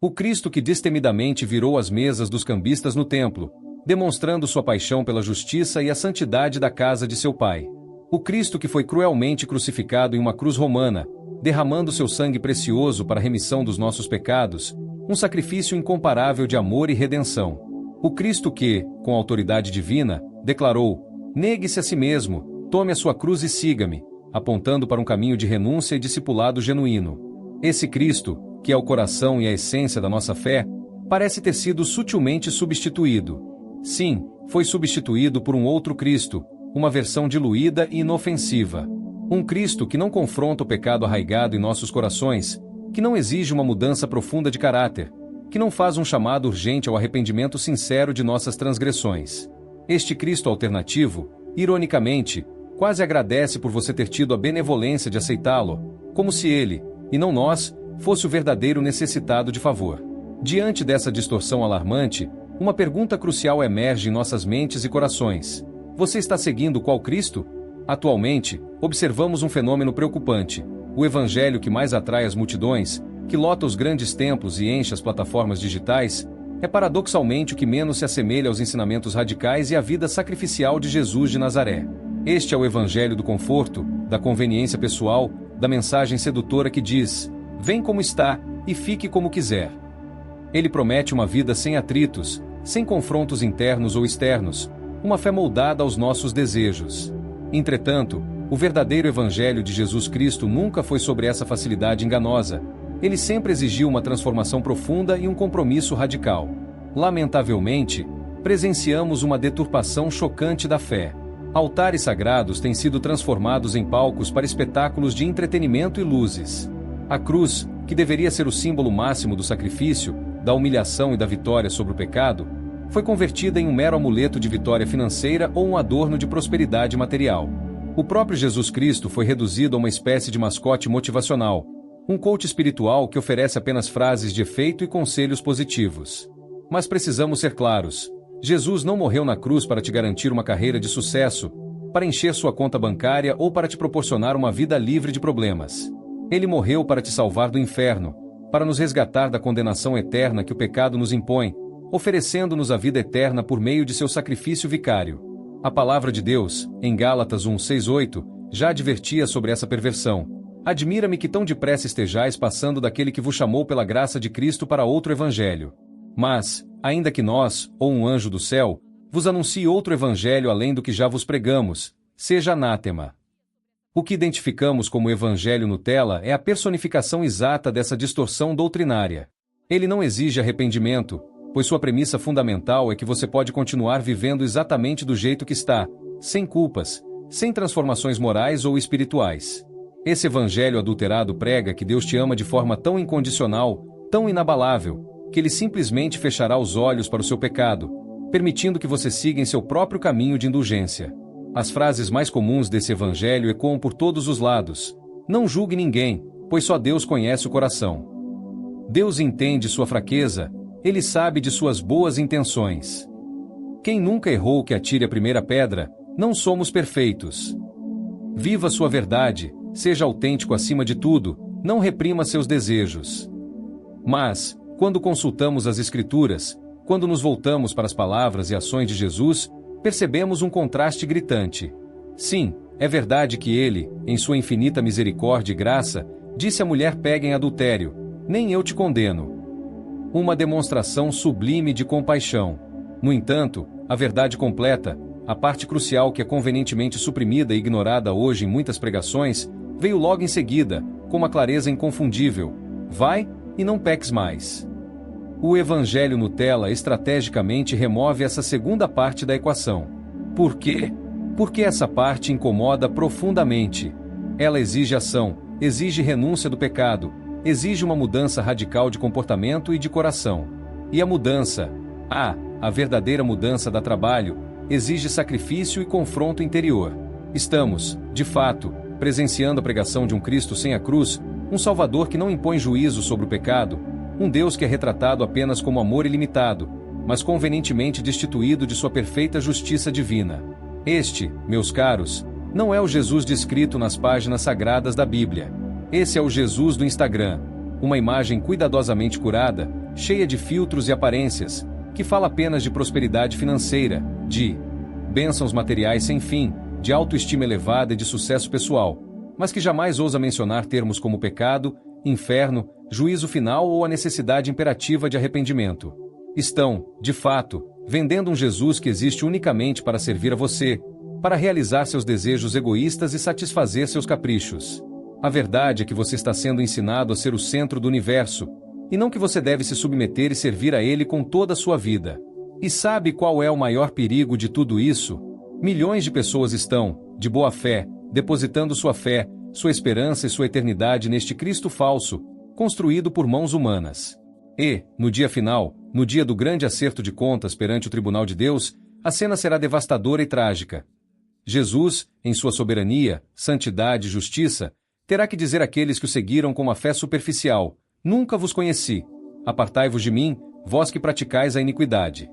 O Cristo que destemidamente virou as mesas dos cambistas no templo, demonstrando sua paixão pela justiça e a santidade da casa de seu Pai. O Cristo que foi cruelmente crucificado em uma cruz romana, derramando seu sangue precioso para a remissão dos nossos pecados, um sacrifício incomparável de amor e redenção. O Cristo que, com autoridade divina, declarou: "Negue-se a si mesmo, tome a sua cruz e siga-me", apontando para um caminho de renúncia e discipulado genuíno. Esse Cristo, que é o coração e a essência da nossa fé, parece ter sido sutilmente substituído. Sim, foi substituído por um outro Cristo, uma versão diluída e inofensiva. Um Cristo que não confronta o pecado arraigado em nossos corações, que não exige uma mudança profunda de caráter, que não faz um chamado urgente ao arrependimento sincero de nossas transgressões. Este Cristo alternativo, ironicamente, quase agradece por você ter tido a benevolência de aceitá-lo, como se ele, e não nós, fosse o verdadeiro necessitado de favor. Diante dessa distorção alarmante, uma pergunta crucial emerge em nossas mentes e corações. Você está seguindo qual Cristo? Atualmente, observamos um fenômeno preocupante. O evangelho que mais atrai as multidões, que lota os grandes templos e enche as plataformas digitais, é paradoxalmente o que menos se assemelha aos ensinamentos radicais e à vida sacrificial de Jesus de Nazaré. Este é o evangelho do conforto, da conveniência pessoal, da mensagem sedutora que diz: "Vem como está, e fique como quiser." Ele promete uma vida sem atritos, sem confrontos internos ou externos, uma fé moldada aos nossos desejos. Entretanto, o verdadeiro evangelho de Jesus Cristo nunca foi sobre essa facilidade enganosa. Ele sempre exigiu uma transformação profunda e um compromisso radical. Lamentavelmente, presenciamos uma deturpação chocante da fé. Altares sagrados têm sido transformados em palcos para espetáculos de entretenimento e luzes. A cruz, que deveria ser o símbolo máximo do sacrifício, da humilhação e da vitória sobre o pecado, foi convertida em um mero amuleto de vitória financeira ou um adorno de prosperidade material. O próprio Jesus Cristo foi reduzido a uma espécie de mascote motivacional, um coach espiritual que oferece apenas frases de efeito e conselhos positivos. Mas precisamos ser claros: Jesus não morreu na cruz para te garantir uma carreira de sucesso, para encher sua conta bancária ou para te proporcionar uma vida livre de problemas. Ele morreu para te salvar do inferno, para nos resgatar da condenação eterna que o pecado nos impõe, oferecendo-nos a vida eterna por meio de seu sacrifício vicário. A palavra de Deus, em Gálatas 1:6-8, já advertia sobre essa perversão. Admira-me que tão depressa estejais passando daquele que vos chamou pela graça de Cristo para outro evangelho. Mas, ainda que nós, ou um anjo do céu, vos anuncie outro evangelho além do que já vos pregamos, seja anátema. O que identificamos como evangelho Nutella é a personificação exata dessa distorção doutrinária. Ele não exige arrependimento, pois sua premissa fundamental é que você pode continuar vivendo exatamente do jeito que está, sem culpas, sem transformações morais ou espirituais. Esse evangelho adulterado prega que Deus te ama de forma tão incondicional, tão inabalável, que Ele simplesmente fechará os olhos para o seu pecado, permitindo que você siga em seu próprio caminho de indulgência. As frases mais comuns desse evangelho ecoam por todos os lados. Não julgue ninguém, pois só Deus conhece o coração. Deus entende sua fraqueza, Ele sabe de suas boas intenções. Quem nunca errou que atire a primeira pedra, não somos perfeitos. Viva sua verdade, seja autêntico acima de tudo, não reprima seus desejos. Mas, quando consultamos as Escrituras, quando nos voltamos para as palavras e ações de Jesus, percebemos um contraste gritante. Sim, é verdade que Ele, em sua infinita misericórdia e graça, disse à mulher pega em adultério: "Nem eu te condeno." Uma demonstração sublime de compaixão. No entanto, a verdade completa, a parte crucial que é convenientemente suprimida e ignorada hoje em muitas pregações, veio logo em seguida, com uma clareza inconfundível: vai e não peques mais. O evangelho Nutella estrategicamente remove essa segunda parte da equação. Por quê? Porque essa parte incomoda profundamente. Ela exige ação, exige renúncia do pecado, exige uma mudança radical de comportamento e de coração. E a mudança, a verdadeira mudança dá trabalho, exige sacrifício e confronto interior. Estamos, de fato, presenciando a pregação de um Cristo sem a cruz, um Salvador que não impõe juízo sobre o pecado, um Deus que é retratado apenas como amor ilimitado, mas convenientemente destituído de sua perfeita justiça divina. Este, meus caros, não é o Jesus descrito nas páginas sagradas da Bíblia. Esse é o Jesus do Instagram, uma imagem cuidadosamente curada, cheia de filtros e aparências, que fala apenas de prosperidade financeira, de bênçãos materiais sem fim, de autoestima elevada e de sucesso pessoal, mas que jamais ousa mencionar termos como pecado, inferno, juízo final ou a necessidade imperativa de arrependimento. Estão, de fato, vendendo um Jesus que existe unicamente para servir a você, para realizar seus desejos egoístas e satisfazer seus caprichos. A verdade é que você está sendo ensinado a ser o centro do universo, e não que você deve se submeter e servir a ele com toda a sua vida. E sabe qual é o maior perigo de tudo isso? Milhões de pessoas estão, de boa fé, depositando sua fé, sua esperança e sua eternidade neste Cristo falso, construído por mãos humanas. E, no dia final, no dia do grande acerto de contas perante o tribunal de Deus, a cena será devastadora e trágica. Jesus, em sua soberania, santidade e justiça, terá que dizer àqueles que o seguiram com uma fé superficial: nunca vos conheci. Apartai-vos de mim, vós que praticais a iniquidade.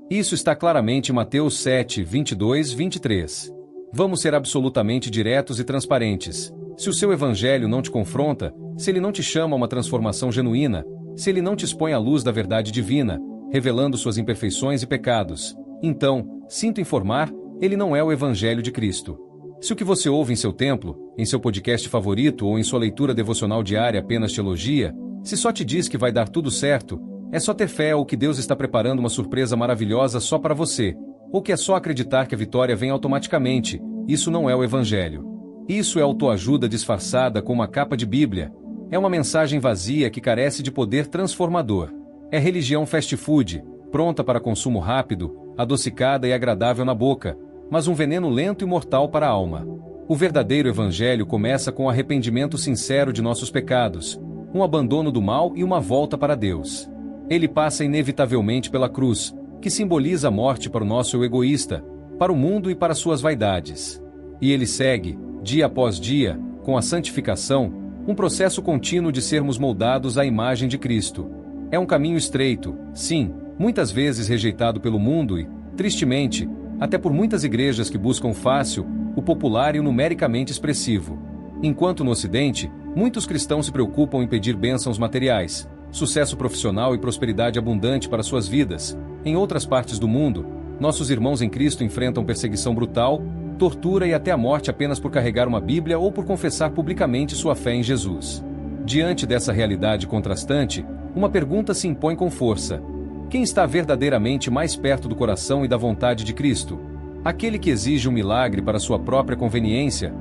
Isso está claramente em Mateus 7, 22, 23. Vamos ser absolutamente diretos e transparentes. Se o seu evangelho não te confronta, se ele não te chama a uma transformação genuína, se ele não te expõe à luz da verdade divina, revelando suas imperfeições e pecados, então, sinto informar, ele não é o evangelho de Cristo. Se o que você ouve em seu templo, em seu podcast favorito ou em sua leitura devocional diária apenas te elogia, se só te diz que vai dar tudo certo, é só ter fé ou que Deus está preparando uma surpresa maravilhosa só para você, ou que é só acreditar que a vitória vem automaticamente, isso não é o evangelho. Isso é autoajuda disfarçada com uma capa de Bíblia. É uma mensagem vazia que carece de poder transformador. É religião fast food, pronta para consumo rápido, adocicada e agradável na boca, mas um veneno lento e mortal para a alma. O verdadeiro evangelho começa com o arrependimento sincero de nossos pecados, um abandono do mal e uma volta para Deus. Ele passa inevitavelmente pela cruz, que simboliza a morte para o nosso eu egoísta, para o mundo e para suas vaidades. E ele segue, dia após dia, com a santificação, um processo contínuo de sermos moldados à imagem de Cristo. É um caminho estreito, sim, muitas vezes rejeitado pelo mundo e, tristemente, até por muitas igrejas que buscam o fácil, o popular e o numericamente expressivo. Enquanto no Ocidente, muitos cristãos se preocupam em pedir bênçãos materiais, sucesso profissional e prosperidade abundante para suas vidas, em outras partes do mundo, nossos irmãos em Cristo enfrentam perseguição brutal, tortura e até a morte apenas por carregar uma Bíblia ou por confessar publicamente sua fé em Jesus. Diante dessa realidade contrastante, uma pergunta se impõe com força: quem está verdadeiramente mais perto do coração e da vontade de Cristo? Aquele que exige um milagre para sua própria conveniência?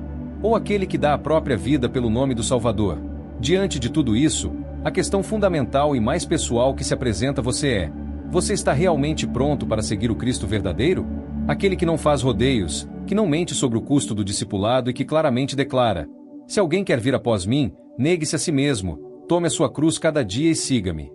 Ou aquele que dá a própria vida pelo nome do Salvador? Diante de tudo isso, a questão fundamental e mais pessoal que se apresenta a você é: você está realmente pronto para seguir o Cristo verdadeiro? Aquele que não faz rodeios, que não mente sobre o custo do discipulado e que claramente declara: se alguém quer vir após mim, negue-se a si mesmo, tome a sua cruz cada dia e siga-me.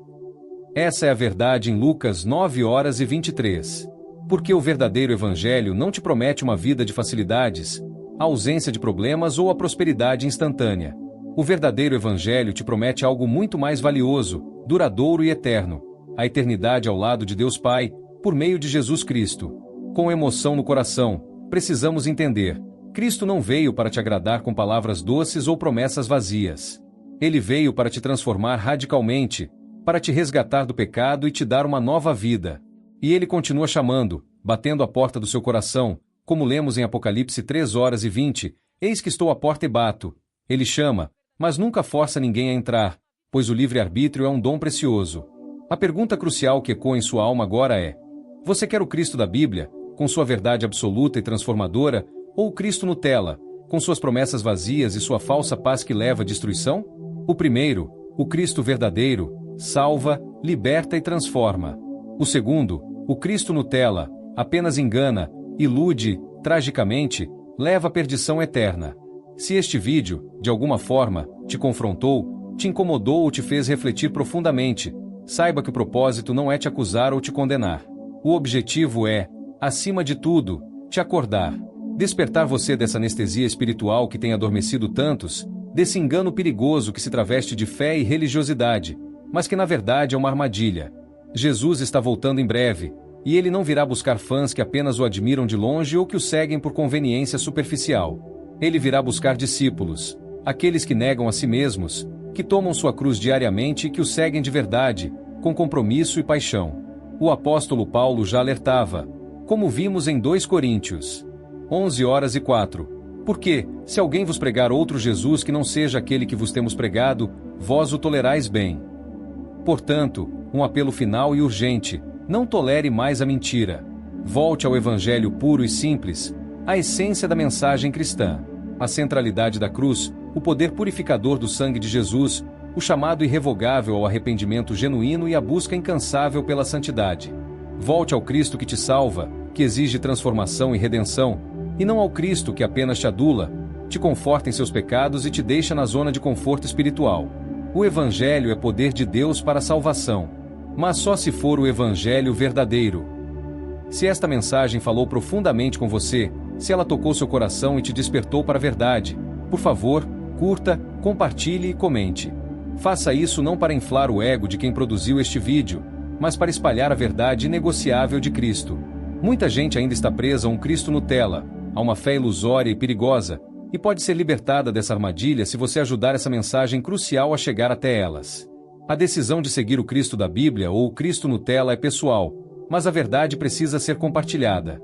Essa é a verdade em Lucas 9:23. Porque o verdadeiro evangelho não te promete uma vida de facilidades, a ausência de problemas ou a prosperidade instantânea. O verdadeiro evangelho te promete algo muito mais valioso, duradouro e eterno: a eternidade ao lado de Deus Pai, por meio de Jesus Cristo. Com emoção no coração, precisamos entender: Cristo não veio para te agradar com palavras doces ou promessas vazias. Ele veio para te transformar radicalmente, para te resgatar do pecado e te dar uma nova vida. E ele continua chamando, batendo a porta do seu coração, como lemos em Apocalipse 3:20, eis que estou à porta e bato. Ele chama, mas nunca força ninguém a entrar, pois o livre-arbítrio é um dom precioso. A pergunta crucial que ecoa em sua alma agora é: você quer o Cristo da Bíblia, com sua verdade absoluta e transformadora, ou o Cristo Nutella, com suas promessas vazias e sua falsa paz que leva à destruição? O primeiro, o Cristo verdadeiro, salva, liberta e transforma. O segundo, o Cristo Nutella, apenas engana, ilude, tragicamente, leva à perdição eterna. Se este vídeo, de alguma forma, te confrontou, te incomodou ou te fez refletir profundamente, saiba que o propósito não é te acusar ou te condenar. O objetivo é, acima de tudo, te acordar. Despertar você dessa anestesia espiritual que tem adormecido tantos, desse engano perigoso que se traveste de fé e religiosidade, mas que na verdade é uma armadilha. Jesus está voltando em breve, e ele não virá buscar fãs que apenas o admiram de longe ou que o seguem por conveniência superficial. Ele virá buscar discípulos, aqueles que negam a si mesmos, que tomam sua cruz diariamente e que o seguem de verdade, com compromisso e paixão. O apóstolo Paulo já alertava, como vimos em 2 Coríntios 11:04. Porque, se alguém vos pregar outro Jesus que não seja aquele que vos temos pregado, vós o tolerais bem. Portanto, um apelo final e urgente: não tolere mais a mentira. Volte ao evangelho puro e simples, à essência da mensagem cristã. A centralidade da cruz, o poder purificador do sangue de Jesus, o chamado irrevogável ao arrependimento genuíno e a busca incansável pela santidade. Volte ao Cristo que te salva, que exige transformação e redenção, e não ao Cristo que apenas te adula, te conforta em seus pecados e te deixa na zona de conforto espiritual. O Evangelho é poder de Deus para a salvação, mas só se for o Evangelho verdadeiro. Se esta mensagem falou profundamente com você, se ela tocou seu coração e te despertou para a verdade, por favor, curta, compartilhe e comente. Faça isso não para inflar o ego de quem produziu este vídeo, mas para espalhar a verdade inegociável de Cristo. Muita gente ainda está presa a um Cristo Nutella, a uma fé ilusória e perigosa, e pode ser libertada dessa armadilha se você ajudar essa mensagem crucial a chegar até elas. A decisão de seguir o Cristo da Bíblia ou o Cristo Nutella é pessoal, mas a verdade precisa ser compartilhada.